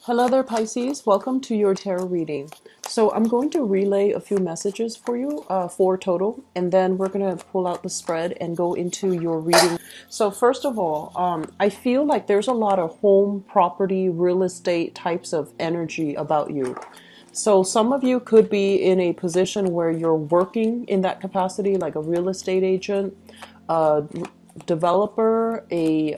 Hello there, Pisces. Welcome to your tarot reading. So I'm going to relay a few messages for you, four total, and then we're going to pull out the spread and go into your reading. So first of all, I feel like there's a lot of home, property, real estate types of energy about you. So some of you could be in a position where you're working in that capacity, like a real estate agent, a developer, a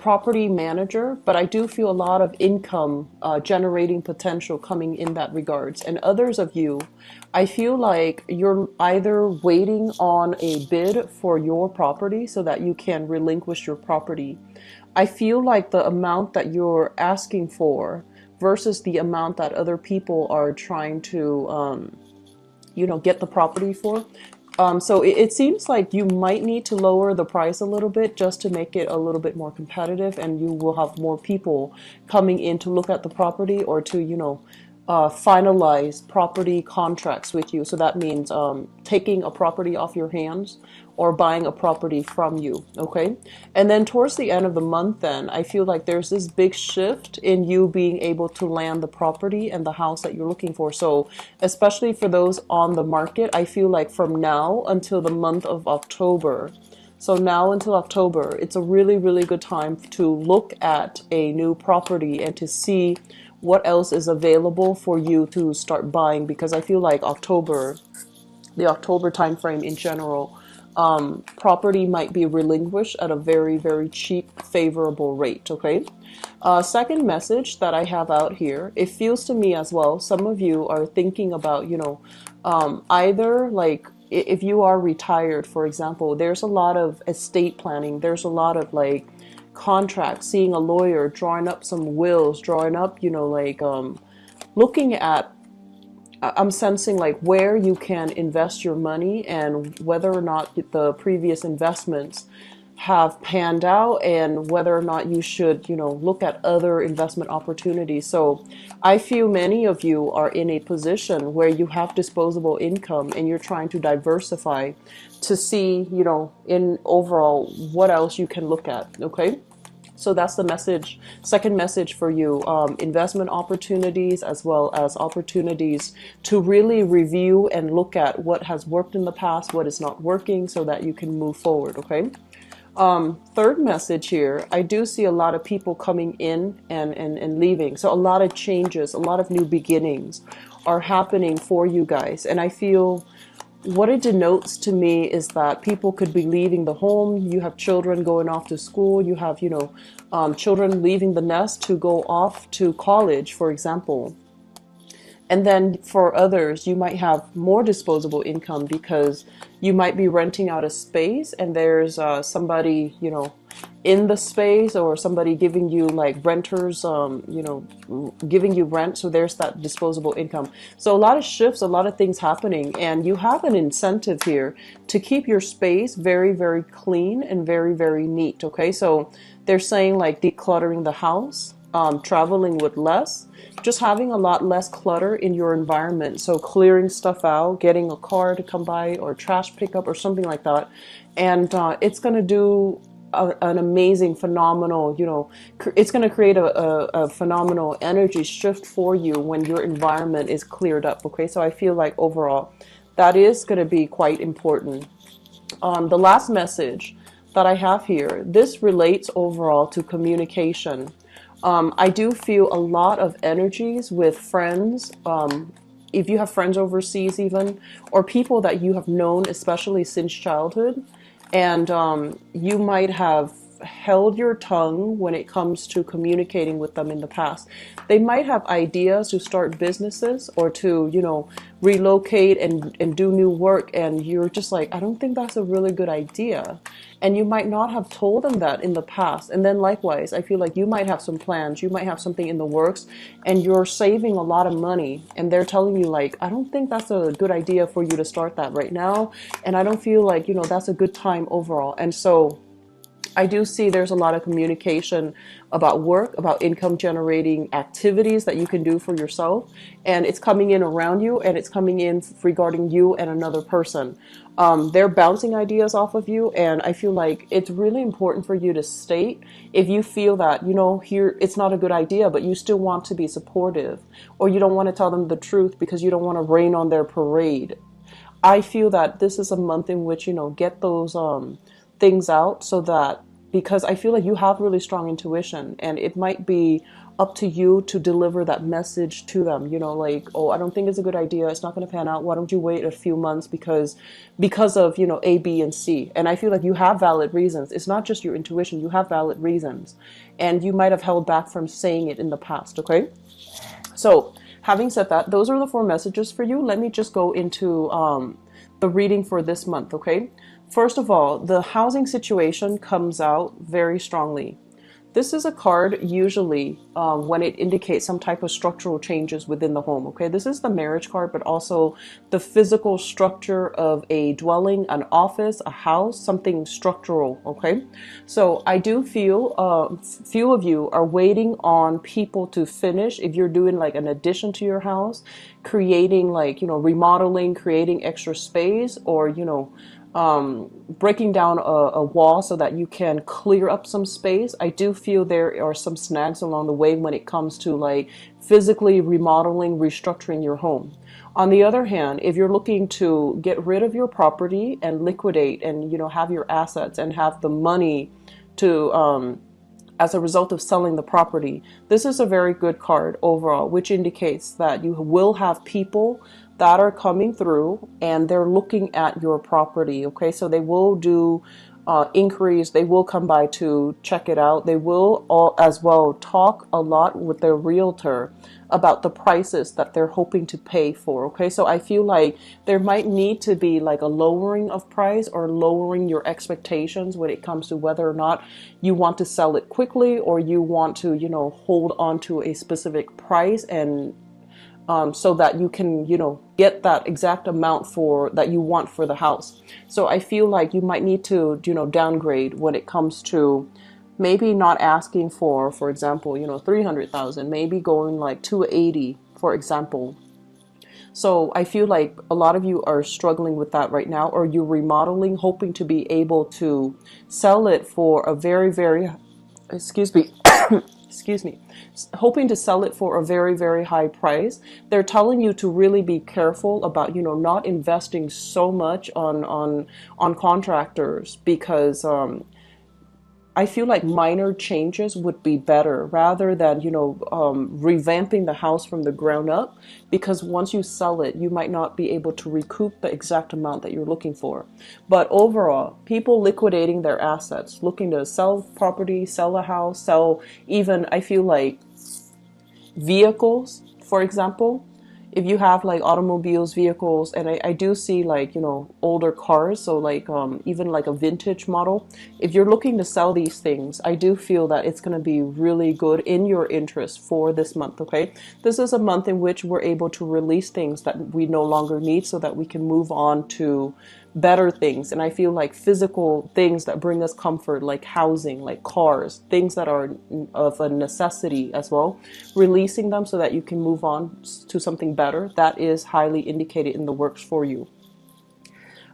property manager, but I do feel a lot of income generating potential coming in that regards. And others of you, I feel like you're either waiting on a bid for your property so that you can relinquish your property. I feel like the amount that you're asking for versus the amount that other people are trying to get the property for. So it seems like you might need to lower the price a little bit just to make it a little bit more competitive, and you will have more people coming in to look at the property or to, finalize property contracts with you. So that means taking a property off your hands or buying a property from you. Okay. And then towards the end of the month, then I feel like there's this big shift in you being able to land the property and the house that you're looking for. So especially for those on the market, I feel like from now until the month of October, so now until October, it's a really, really good time to look at a new property and to see what else is available for you to start buying, because I feel like the October timeframe in general, property might be relinquished at a very, very cheap, favorable rate. Okay. Second message that I have out here, it feels to me as well, some of you are thinking about, either like if you are retired, for example, there's a lot of estate planning. There's a lot of like contracts, seeing a lawyer, drawing up some wills, drawing up, looking at, I'm sensing like where you can invest your money and whether or not the previous investments have panned out and whether or not you should, look at other investment opportunities. So I feel many of you are in a position where you have disposable income and you're trying to diversify to see, in overall what else you can look at. Okay. So that's the message. Second message for you, investment opportunities as well as opportunities to really review and look at what has worked in the past, what is not working, so that you can move forward. Okay. Third message here, I do see a lot of people coming in and leaving. So a lot of changes, a lot of new beginnings are happening for you guys. And I feel what it denotes to me is that people could be leaving the home. You have children going off to school. You have, children leaving the nest to go off to college, for example. And then for others, you might have more disposable income because you might be renting out a space and there's somebody, in the space, or somebody giving you like renters, giving you rent. So there's that disposable income. So a lot of shifts, a lot of things happening, and you have an incentive here to keep your space very, very clean and very, very neat. Okay. So they're saying like decluttering the house, traveling with less, just having a lot less clutter in your environment. So clearing stuff out, getting a car to come by or trash pickup or something like that. And it's going to do an amazing, phenomenal, it's going to create a phenomenal energy shift for you when your environment is cleared up. Okay. So I feel like overall that is going to be quite important. The last message that I have here, this relates overall to communication. I do feel a lot of energies with friends, if you have friends overseas even, or people that you have known, especially since childhood, and you might have held your tongue when it comes to communicating with them in the past. They might have ideas to start businesses or to, relocate and do new work. And you're just like, I don't think that's a really good idea. And you might not have told them that in the past. And then likewise, I feel like you might have some plans, you might have something in the works, and you're saving a lot of money. And they're telling you like, I don't think that's a good idea for you to start that right now. And I don't feel like, that's a good time overall. And so I do see there's a lot of communication about work, about income generating activities that you can do for yourself. And it's coming in around you, and it's coming in regarding you and another person. They're bouncing ideas off of you. And I feel like it's really important for you to state if you feel that, here it's not a good idea, but you still want to be supportive, or you don't want to tell them the truth because you don't want to rain on their parade. I feel that this is a month in which, get those things out, so that, because I feel like you have really strong intuition, and it might be up to you to deliver that message to them, like, oh, I don't think it's a good idea. It's not going to pan out. Why don't you wait a few months because of, A, B, and C. And I feel like you have valid reasons. It's not just your intuition. You have valid reasons, and you might have held back from saying it in the past. Okay. So having said that, those are the 4 messages for you. Let me just go into the reading for this month, okay? First of all, the housing situation comes out very strongly. This is a card usually when it indicates some type of structural changes within the home, okay? This is the marriage card, but also the physical structure of a dwelling, an office, a house, something structural, okay? So I do feel few of you are waiting on people to finish. If you're doing like an addition to your house, creating like, remodeling, creating extra space, or, breaking down a wall so that you can clear up some space. I do feel there are some snags along the way when it comes to like physically remodeling, restructuring your home. On the other hand, if you're looking to get rid of your property and liquidate and, have your assets and have the money to, as a result of selling the property, this is a very good card overall, which indicates that you will have people that are coming through and they're looking at your property. Okay, so they will do inquiries. They will come by to check it out. They will all as well talk a lot with their realtor about the prices that they're hoping to pay for. Okay, so I feel like there might need to be like a lowering of price or lowering your expectations when it comes to whether or not you want to sell it quickly, or you want to, hold on to a specific price, and so that you can, get that exact amount for that you want for the house. So I feel like you might need to, downgrade when it comes to maybe not asking for example, 300,000, maybe going like 280, for example. So I feel like a lot of you are struggling with that right now, or you're remodeling, hoping to be able to sell it for a very, very, excuse me, excuse me, hoping to sell it for a very, very high price. They're telling you to really be careful about, not investing so much on contractors, because I feel like minor changes would be better rather than, revamping the house from the ground up, because once you sell it, you might not be able to recoup the exact amount that you're looking for. But overall, people liquidating their assets, looking to sell property, sell a house, sell even, I feel like, vehicles, for example. If you have like automobiles, vehicles, and I do see like, older cars, so like even like a vintage model, if you're looking to sell these things, I do feel that it's going to be really good in your interest for this month. Okay, this is a month in which we're able to release things that we no longer need, so that we can move on to better things. And I feel like physical things that bring us comfort, like housing, like cars, things that are of a necessity as well, releasing them so that you can move on to something better, that is highly indicated in the works for you.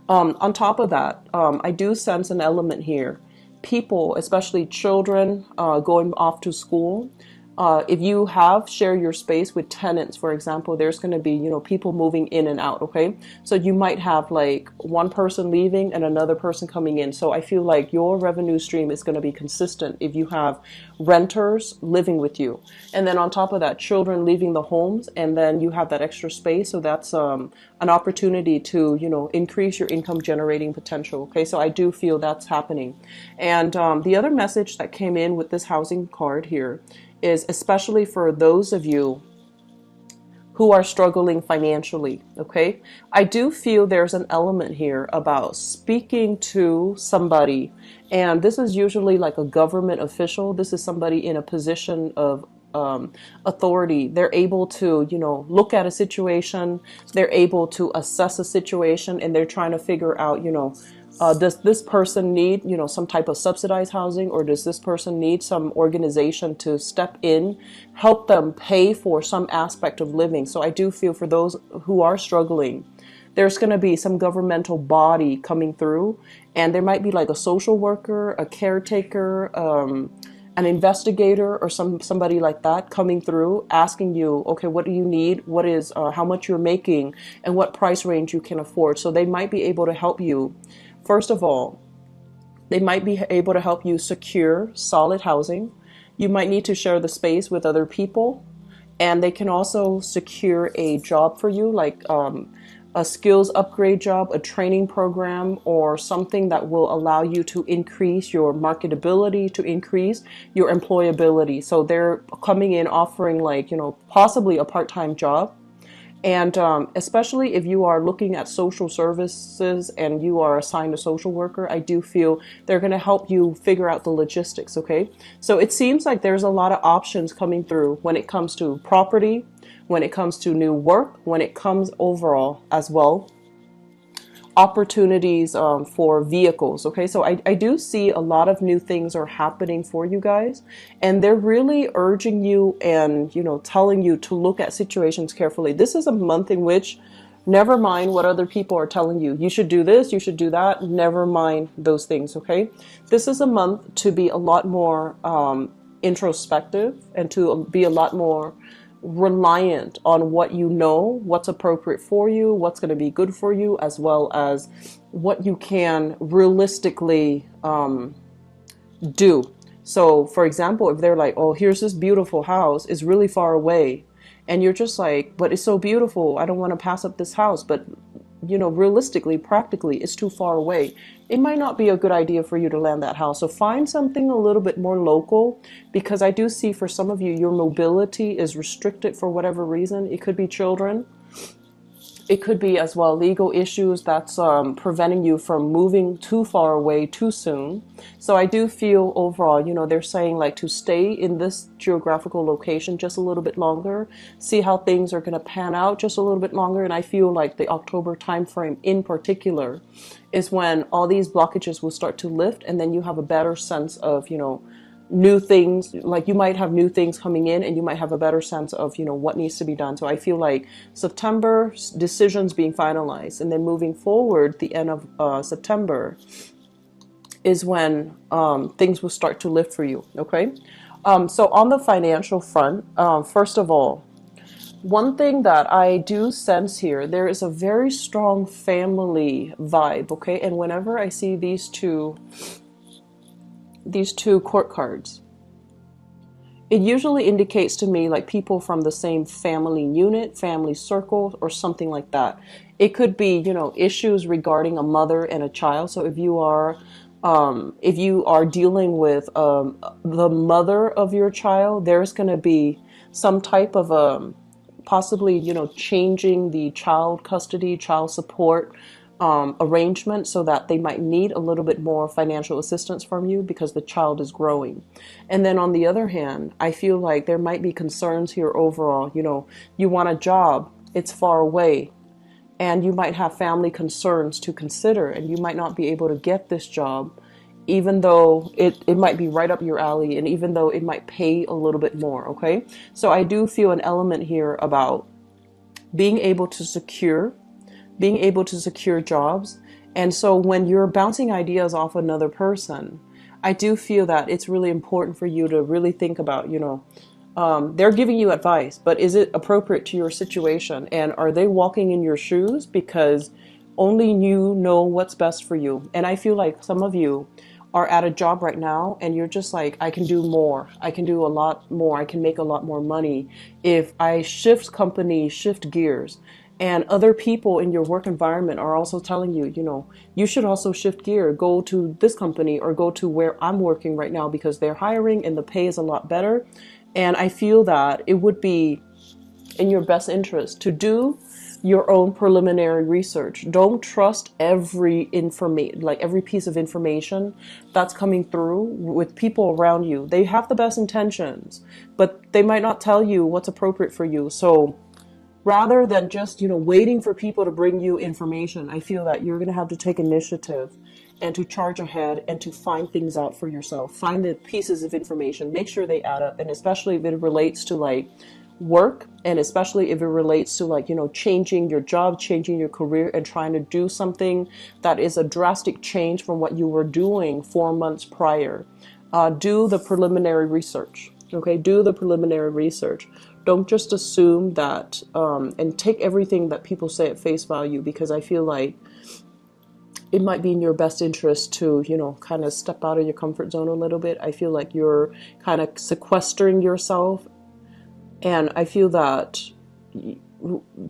On top of that, I do sense an element here. People, especially children, going off to school. If you share your space with tenants, for example, there's going to be, people moving in and out. Okay. So you might have like one person leaving and another person coming in. So I feel like your revenue stream is going to be consistent if you have renters living with you. And then on top of that, children leaving the homes, and then you have that extra space. So that's an opportunity to, increase your income generating potential. Okay. So I do feel that's happening. And the other message that came in with this housing card here is especially for those of you who are struggling financially, okay? I do feel there's an element here about speaking to somebody, and this is usually like a government official. This is somebody in a position of authority. They're able to, look at a situation, they're able to assess a situation, and they're trying to figure out, Does this person need, some type of subsidized housing, or does this person need some organization to step in, help them pay for some aspect of living? So I do feel for those who are struggling, there's going to be some governmental body coming through, and there might be like a social worker, a caretaker, an investigator, or somebody like that coming through, asking you, okay, what do you need? What is how much you're making, and what price range you can afford. So they might be able to help you. First of all, they might be able to help you secure solid housing. You might need to share the space with other people, and they can also secure a job for you, like a skills upgrade job, a training program, or something that will allow you to increase your marketability, to increase your employability. So they're coming in offering, like, possibly a part-time job. And especially if you are looking at social services and you are assigned a social worker, I do feel they're going to help you figure out the logistics, okay? So it seems like there's a lot of options coming through when it comes to property, when it comes to new work, when it comes overall as well, opportunities for vehicles. Okay, so I do see a lot of new things are happening for you guys, and they're really urging you and telling you to look at situations carefully. This is a month in which, never mind what other people are telling you, you should do this, you should do that, never mind those things. Okay, this is a month to be a lot more introspective, and to be a lot more reliant on what you know, what's appropriate for you, what's going to be good for you, as well as what you can realistically do. So for example, if they're like, oh, here's this beautiful house, it's really far away, and you're just like, but it's so beautiful, I don't want to pass up this house, but realistically, practically, it's too far away. It might not be a good idea for you to land that house. So find something a little bit more local, because I do see for some of you, your mobility is restricted for whatever reason. It could be children. It could be as well legal issues that's preventing you from moving too far away too soon. So I do feel overall, they're saying like to stay in this geographical location just a little bit longer, see how things are going to pan out just a little bit longer. And I feel like the October timeframe in particular is when all these blockages will start to lift, and then you have a better sense of, new things. Like you might have new things coming in, and you might have a better sense of what needs to be done. So I feel like September, decisions being finalized, and then moving forward, the end of September is when things will start to lift for you. Okay, so on the financial front, first of all, one thing that I do sense here, there is a very strong family vibe. Okay, and whenever I see these two court cards, it usually indicates to me like people from the same family unit, family circle, or something like that. It could be, issues regarding a mother and a child. So if you are dealing with the mother of your child, there's going to be some type of possibly, changing the child custody, child support arrangement, so that they might need a little bit more financial assistance from you because the child is growing. And then on the other hand, I feel like there might be concerns here overall. You want a job, it's far away, and you might have family concerns to consider, and you might not be able to get this job, even though it might be right up your alley, and even though it might pay a little bit more. Okay, so I do feel an element here about being able to secure jobs. And so when you're bouncing ideas off another person, I do feel that it's really important for you to really think about, they're giving you advice, but is it appropriate to your situation? And are they walking in your shoes? Because only you know what's best for you. And I feel like some of you are at a job right now, and you're just like, I can do more. I can do a lot more. I can make a lot more money if I shift companies, shift gears. And other people in your work environment are also telling you, you should also shift gear, go to this company or go to where I'm working right now because they're hiring and the pay is a lot better. And I feel that it would be in your best interest to do your own preliminary research. Don't trust every piece of information that's coming through with people around you. They have the best intentions, but they might not tell you what's appropriate for you. So rather than just, waiting for people to bring you information, I feel that you're going to have to take initiative and to charge ahead and to find things out for yourself. Find the pieces of information, make sure they add up. And especially if it relates to like work, and especially if it relates to like, changing your job, changing your career, and trying to do something that is a drastic change from what you were doing 4 months prior. Do the preliminary research. Okay, do the preliminary research. Don't just assume that and take everything that people say at face value, because I feel like it might be in your best interest to, kind of step out of your comfort zone a little bit. I feel like you're kind of sequestering yourself, and I feel that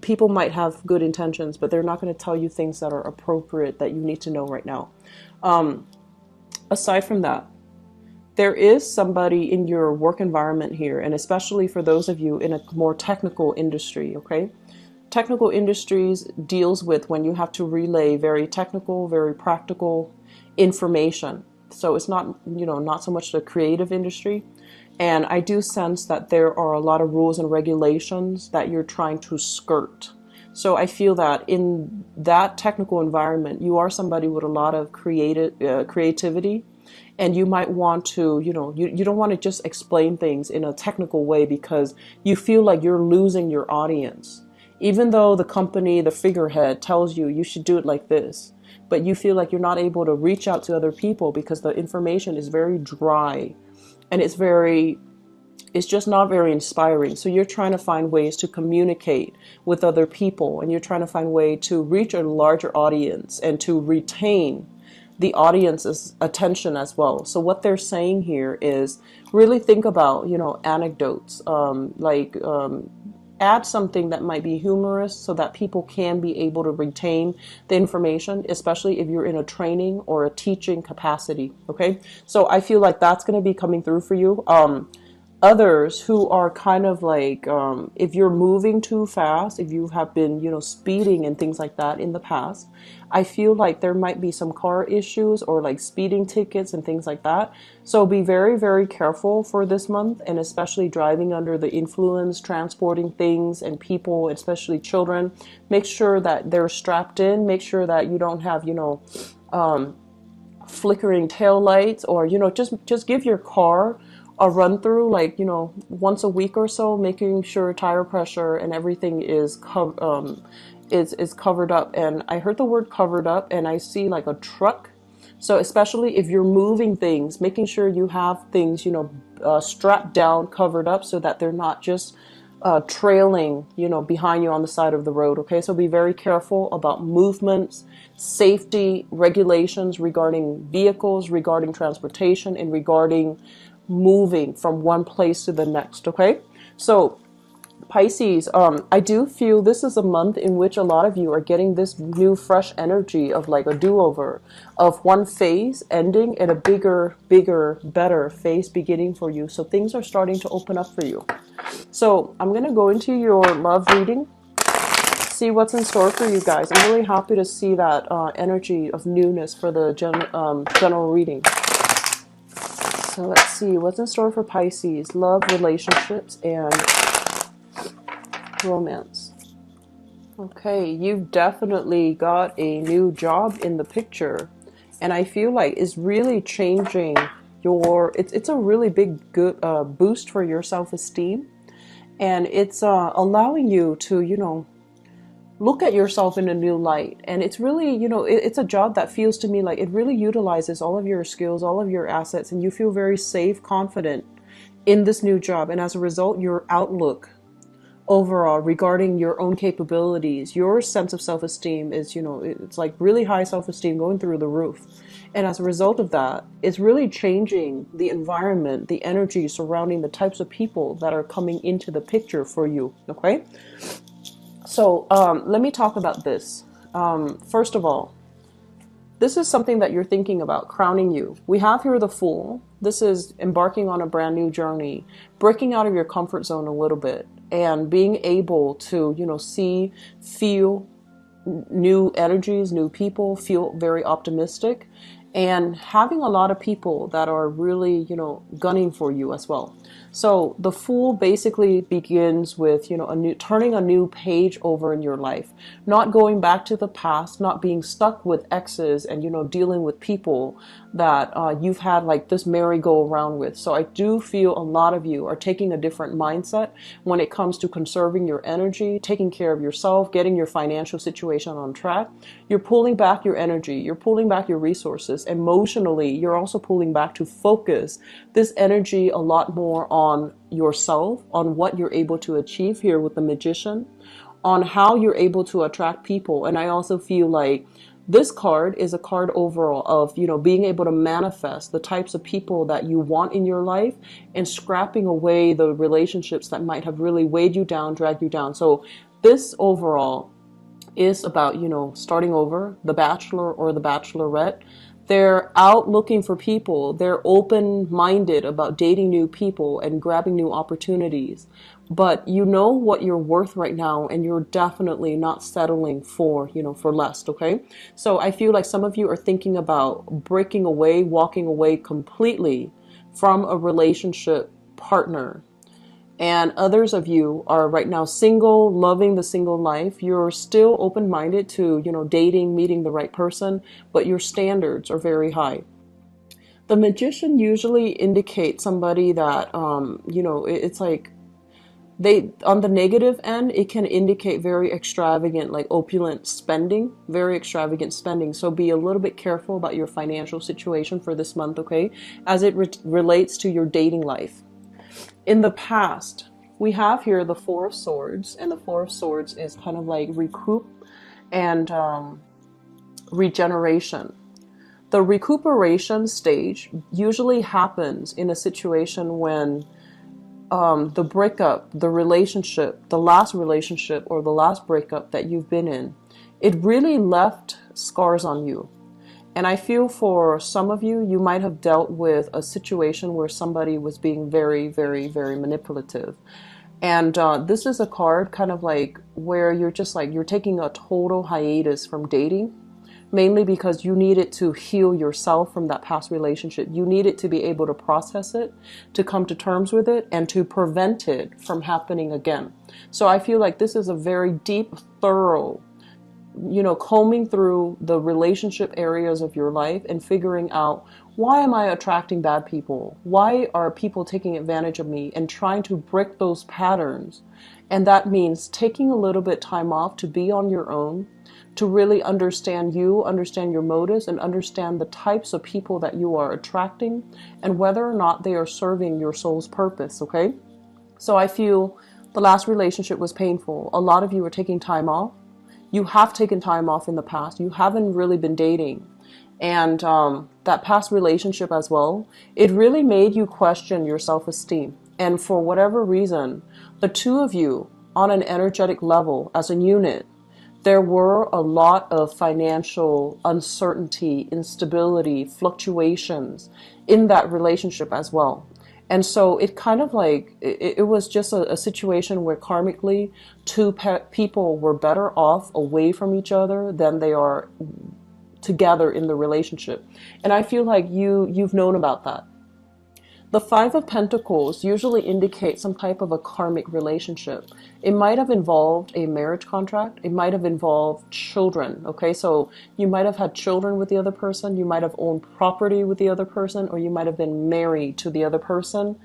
people might have good intentions, but they're not going to tell you things that are appropriate that you need to know right now. Aside from that, there is somebody in your work environment here, and especially for those of you in a more technical industry, okay? Technical industries deals with when you have to relay very technical, very practical information. So it's not, not so much the creative industry. And I do sense that there are a lot of rules and regulations that you're trying to skirt. So I feel that in that technical environment, you are somebody with a lot of creativity. And you might want to, you don't want to just explain things in a technical way because you feel like you're losing your audience. Even though the company, the figurehead tells you you should do it like this, but you feel like you're not able to reach out to other people because the information is very dry and it's just not very inspiring. So you're trying to find ways to communicate with other people, and you're trying to find a way to reach a larger audience and to retain the audience's attention as well. So what they're saying here is really think about, anecdotes, add something that might be humorous so that people can be able to retain the information, especially if you're in a training or a teaching capacity. Okay. So I feel like that's going to be coming through for you. Others who are kind of like, if you're moving too fast, if you have been, speeding and things like that in the past, I feel like there might be some car issues or like speeding tickets and things like that. So be very, very careful for this month, and especially driving under the influence, transporting things and people, especially children. Make sure that they're strapped in. Make sure that you don't have, flickering tail lights, or, just give your car a run through, like, once a week or so, making sure tire pressure and everything is covered up. And I heard the word covered up, and I see like a truck. So especially if you're moving things, making sure you have things, strapped down, covered up, so that they're not just trailing, behind you on the side of the road. Okay, so be very careful about movements, safety regulations regarding vehicles, regarding transportation, and regarding moving from one place to the next. Okay, so Pisces, I do feel this is a month in which a lot of you are getting this new fresh energy of like a do-over, of one phase ending and a bigger, better phase beginning for you. So things are starting to open up for you. So I'm going to go into your love reading, see what's in store for you guys. I'm really happy to see that energy of newness for the general reading. So let's see what's in store for Pisces, love, relationships, and romance. Okay, you've definitely got a new job in the picture, and I feel like it's really changing it's a really big good boost for your self-esteem, and it's allowing you to look at yourself in a new light. And it's really, it's a job that feels to me like it really utilizes all of your skills, all of your assets, and you feel very safe, confident in this new job. And as a result, your outlook overall regarding your own capabilities, your sense of self-esteem is, it's like really high self-esteem going through the roof. And as a result of that, it's really changing the environment, the energy surrounding the types of people that are coming into the picture for you. Okay. So let me talk about this. First of all, this is something that you're thinking about, crowning you. We have here the Fool. This is embarking on a brand new journey, breaking out of your comfort zone a little bit, and being able to, see, feel new energies, new people, feel very optimistic, and having a lot of people that are really, gunning for you as well. So the Fool basically begins with, turning a new page over in your life, not going back to the past, not being stuck with exes and, dealing with people that you've had like this merry-go-round with. So I do feel a lot of you are taking a different mindset when it comes to conserving your energy, taking care of yourself, getting your financial situation on track. You're pulling back your energy, you're pulling back your resources. Emotionally, you're also pulling back to focus this energy a lot more on yourself, on what you're able to achieve here with the Magician, on how you're able to attract people. And I also feel like this card is a card overall of, being able to manifest the types of people that you want in your life and scrapping away the relationships that might have really weighed you down, dragged you down. So this overall is about, starting over, the bachelor or the bachelorette. They're out looking for people. They're open-minded about dating new people and grabbing new opportunities. But you know what you're worth right now, and you're definitely not settling for, for less, okay? So I feel like some of you are thinking about breaking away, walking away completely from a relationship partner. And others of you are right now single, loving the single life. You're still open-minded to, dating, meeting the right person, but your standards are very high. The Magician usually indicates somebody that, it's like on the negative end, it can indicate very extravagant, like opulent spending, very extravagant spending. So be a little bit careful about your financial situation for this month, okay? As it relates to your dating life. In the past, we have here the Four of Swords, and the Four of Swords is kind of like recoup and regeneration. The recuperation stage usually happens in a situation when the breakup, the relationship, the last relationship or the last breakup that you've been in, it really left scars on you. And I feel for some of you, you might have dealt with a situation where somebody was being very, very, very manipulative. And this is a card kind of like where you're just like, you're taking a total hiatus from dating, mainly because you needed to heal yourself from that past relationship. You needed to be able to process it, to come to terms with it, and to prevent it from happening again. So I feel like this is a very deep, thorough, combing through the relationship areas of your life and figuring out, why am I attracting bad people? Why are people taking advantage of me? And trying to break those patterns. And that means taking a little bit time off to be on your own, to really understand you, understand your motives, and understand the types of people that you are attracting and whether or not they are serving your soul's purpose, okay? So I feel the last relationship was painful. A lot of you are taking time off. You have taken time off in the past. You haven't really been dating. And that past relationship as well, it really made you question your self-esteem. And for whatever reason, the two of you on an energetic level as a unit, there were a lot of financial uncertainty, instability, fluctuations in that relationship as well. And so it kind of like, it was just a situation where karmically two people were better off away from each other than they are together in the relationship. And I feel like you've known about that. The Five of Pentacles usually indicates some type of a karmic relationship. It might have involved a marriage contract. It might have involved children. Okay, so you might have had children with the other person. You might have owned property with the other person, or you might have been married to the other person.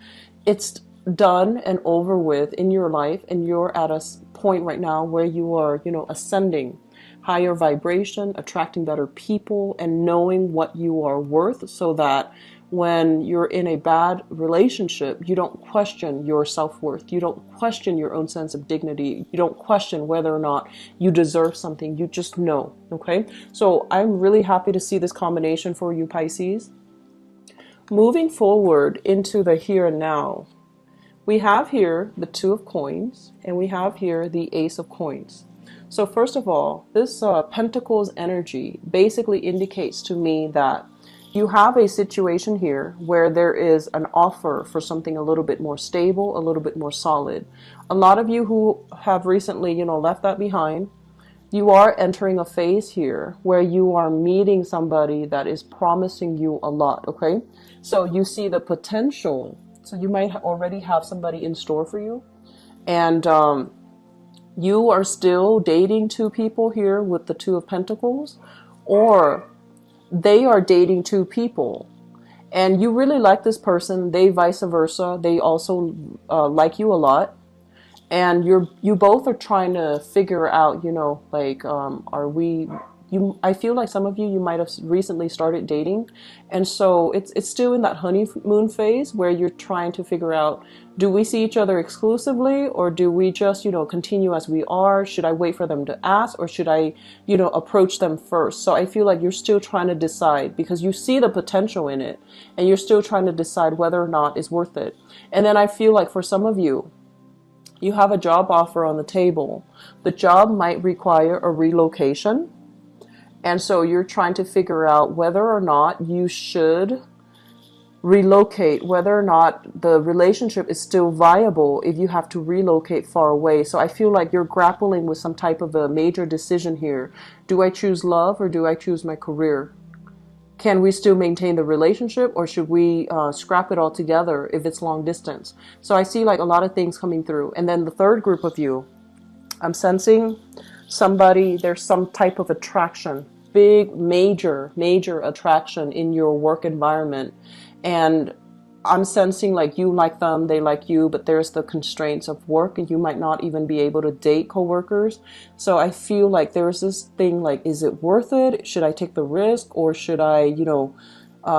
It's done and over with in your life, and you're at a point right now where you are, ascending higher vibration, attracting better people, and knowing what you are worth, so that when you're in a bad relationship, you don't question your self-worth. You don't question your own sense of dignity. You don't question whether or not you deserve something. You just know, okay? So I'm really happy to see this combination for you, Pisces. Moving forward into the here and now, we have here the Two of Coins, and we have here the Ace of Coins. So first of all, this Pentacles energy basically indicates to me that you have a situation here where there is an offer for something a little bit more stable, a little bit more solid. A lot of you who have recently, left that behind, you are entering a phase here where you are meeting somebody that is promising you a lot, okay? So you see the potential So you might already have somebody in store for you. And you are still dating two people here with the Two of Pentacles, or they are dating two people. And you really like this person, they vice versa. They also like you a lot. And you both are trying to figure out, like, are we, I feel like some of you might have recently started dating, and so it's still in that honeymoon phase where you're trying to figure out, do we see each other exclusively, or do we just, continue as we are? Should I wait for them to ask, or should I, approach them first? So I feel like you're still trying to decide, because you see the potential in it, and you're still trying to decide whether or not it's worth it. And then I feel like for some of you, you have a job offer on the table. The job might require a relocation. And so you're trying to figure out whether or not you should relocate, whether or not the relationship is still viable if you have to relocate far away. So I feel like you're grappling with some type of a major decision here. Do I choose love, or do I choose my career? Can we still maintain the relationship, or should we scrap it all together if it's long distance? So I see like a lot of things coming through. And then the third group of you, I'm sensing somebody, there's some type of attraction, big, major attraction in your work environment. And I'm sensing like you like them, they like you, but there's the constraints of work, and you might not even be able to date coworkers. So I feel like there's this thing like, is it worth it? Should I take the risk, or should I,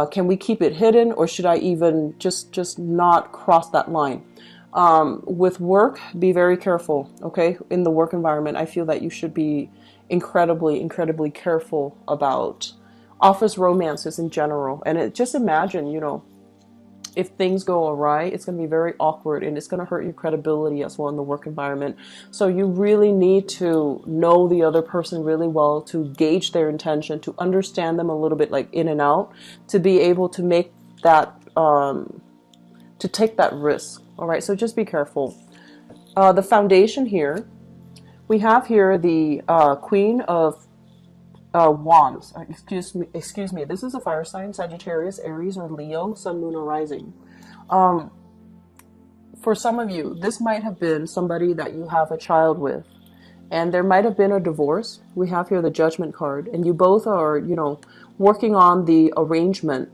can we keep it hidden, or should I even just not cross that line? With work, be very careful, okay? In the work environment, I feel that you should be incredibly careful about office romances in general. And just imagine, if things go awry, it's going to be very awkward, and it's going to hurt your credibility as well in the work environment. So you really need to know the other person really well, to gauge their intention, to understand them a little bit like in and out, to be able to make that, to take that risk. All right, so just be careful. The foundation here, we have here the Queen of Wands. Excuse me. This is a fire sign: Sagittarius, Aries, or Leo, Sun, Moon, or Rising. For some of you, this might have been somebody that you have a child with, and there might have been a divorce. We have here the Judgment card, and you both are, working on the arrangement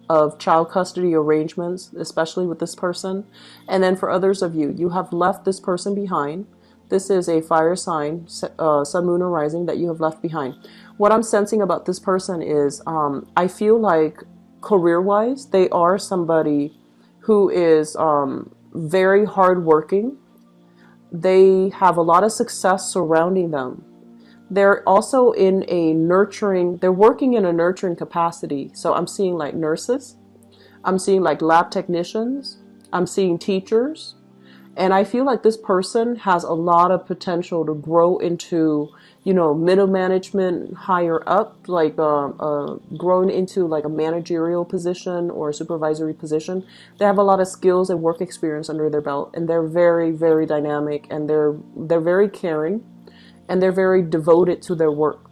of child custody arrangements, especially with this person. And then for others of you, you have left this person behind. This is a fire sign, Sun, Moon, or Rising, that you have left behind. What I'm sensing about this person is, I feel like career-wise, they are somebody who is very hardworking. They have a lot of success surrounding them. They're also in a they're working in a nurturing capacity. So I'm seeing like nurses, I'm seeing like lab technicians, I'm seeing teachers. And I feel like this person has a lot of potential to grow into, middle management, higher up, like growing into like a managerial position or a supervisory position. They have a lot of skills and work experience under their belt, and they're very dynamic, and they're very caring, and they're very devoted to their work.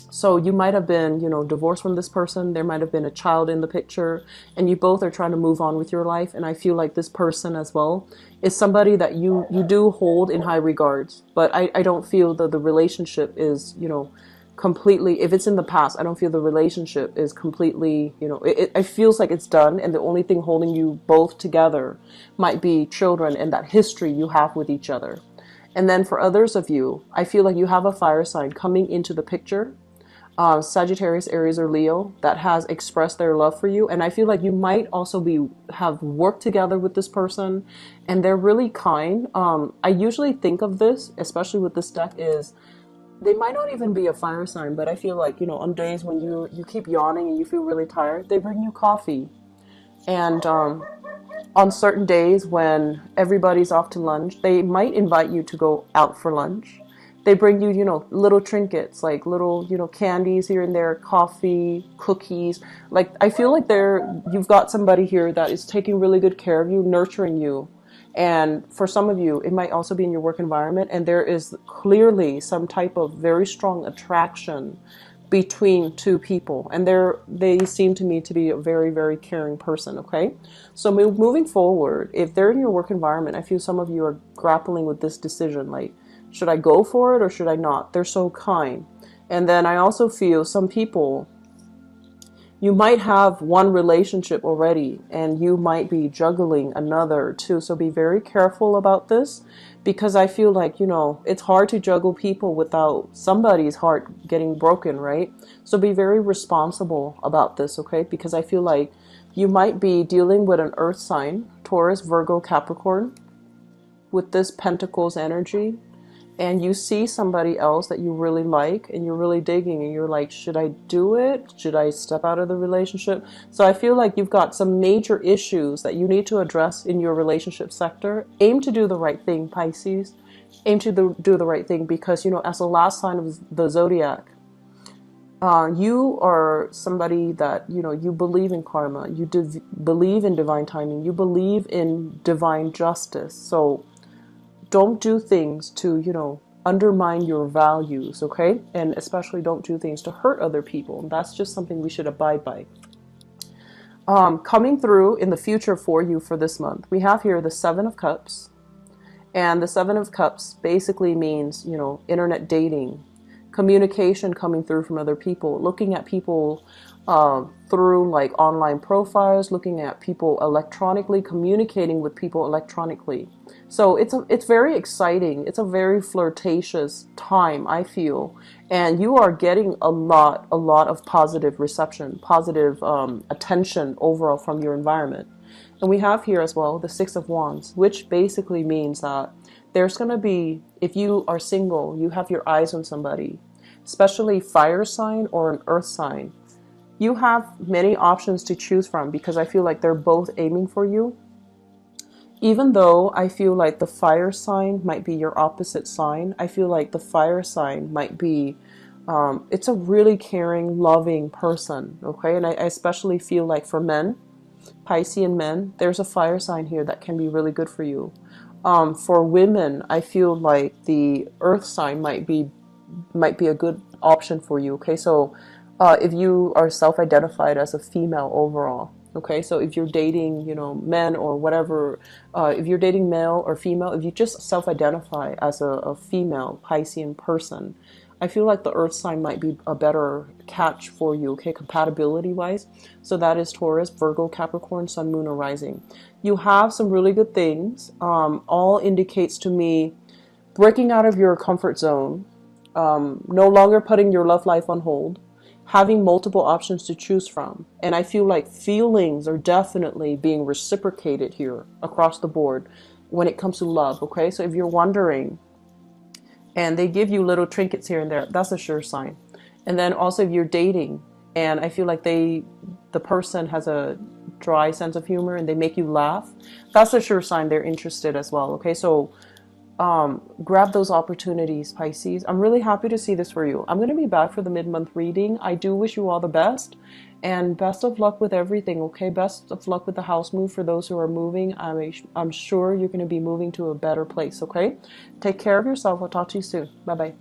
So you might have been, divorced from this person. There might have been a child in the picture, and you both are trying to move on with your life. And I feel like this person as well is somebody that you do hold in high regards. But I don't feel that the relationship is, completely, if it's in the past, I don't feel the relationship is completely, it feels like it's done. And the only thing holding you both together might be children and that history you have with each other. And then for others of you, I feel like you have a fire sign coming into the picture. Sagittarius, Aries, or Leo, that has expressed their love for you. And I feel like you might also have worked together with this person, and they're really kind. I usually think of this, especially with this deck, is they might not even be a fire sign, but I feel like, on days when you keep yawning and you feel really tired, they bring you coffee. And on certain days when everybody's off to lunch, they might invite you to go out for lunch. They bring you, little trinkets, like little, candies here and there, coffee, cookies. Like, I feel like you've got somebody here that is taking really good care of you, nurturing you. And for some of you, it might also be in your work environment. And there is clearly some type of very strong attraction between two people, and they seem to me to be a very, very caring person. Okay, so moving forward, if they're in your work environment, I feel some of you are grappling with this decision, like, should I go for it or should I not? They're so kind. And then I also feel some people, you might have one relationship already and you might be juggling another too. So be very careful about this, because I feel like, it's hard to juggle people without somebody's heart getting broken, right? So be very responsible about this, okay? Because I feel like you might be dealing with an earth sign, Taurus, Virgo, Capricorn, with this Pentacles energy. And you see somebody else that you really like and you're really digging, and you're like, should I do it? Should I step out of the relationship? So I feel like you've got some major issues that you need to address in your relationship sector. Aim to do the right thing, Pisces. Aim to do the right thing, because, as the last sign of the zodiac, you are somebody that, you believe in karma. You believe in divine timing. You believe in divine justice. So don't do things to, undermine your values, okay? And especially don't do things to hurt other people. That's just something we should abide by. Coming through in the future for you for this month, we have here the Seven of Cups. And the Seven of Cups basically means, internet dating, communication coming through from other people, looking at people through like online profiles, looking at people electronically, communicating with people electronically. So it's very exciting. It's a very flirtatious time, I feel. And you are getting a lot of positive reception, positive attention overall from your environment. And we have here as well the Six of Wands, which basically means that there's going to be, if you are single, you have your eyes on somebody, especially fire sign or an earth sign. You have many options to choose from, because I feel like they're both aiming for you. Even though I feel like the fire sign might be your opposite sign, I feel like the fire sign might be, it's a really caring, loving person, okay? And I especially feel like for men, Piscean men, there's a fire sign here that can be really good for you. For women, I feel like the earth sign might be a good option for you, okay? So if you are self-identified as a female overall, okay? So if you're dating, men or whatever, if you're dating male or female, if you just self-identify as a female Piscean person, I feel like the earth sign might be a better catch for you, okay, compatibility-wise. So that is Taurus, Virgo, Capricorn, Sun, Moon, or Rising. You have some really good things. All indicates to me breaking out of your comfort zone, no longer putting your love life on hold, having multiple options to choose from. And I feel like feelings are definitely being reciprocated here across the board when it comes to love, okay? So if you're wondering, and they give you little trinkets here and there, that's a sure sign. And then also if you're dating, and I feel like the person has a dry sense of humor and they make you laugh, that's a sure sign they're interested as well, okay? So grab those opportunities, Pisces. I'm really happy to see this for you. I'm going to be back for the mid-month reading. I do wish you all the best, and best of luck with everything, okay? Best of luck with the house move for those who are moving. I'm sure you're going to be moving to a better place, okay? Take care of yourself. I'll talk to you soon. Bye-bye.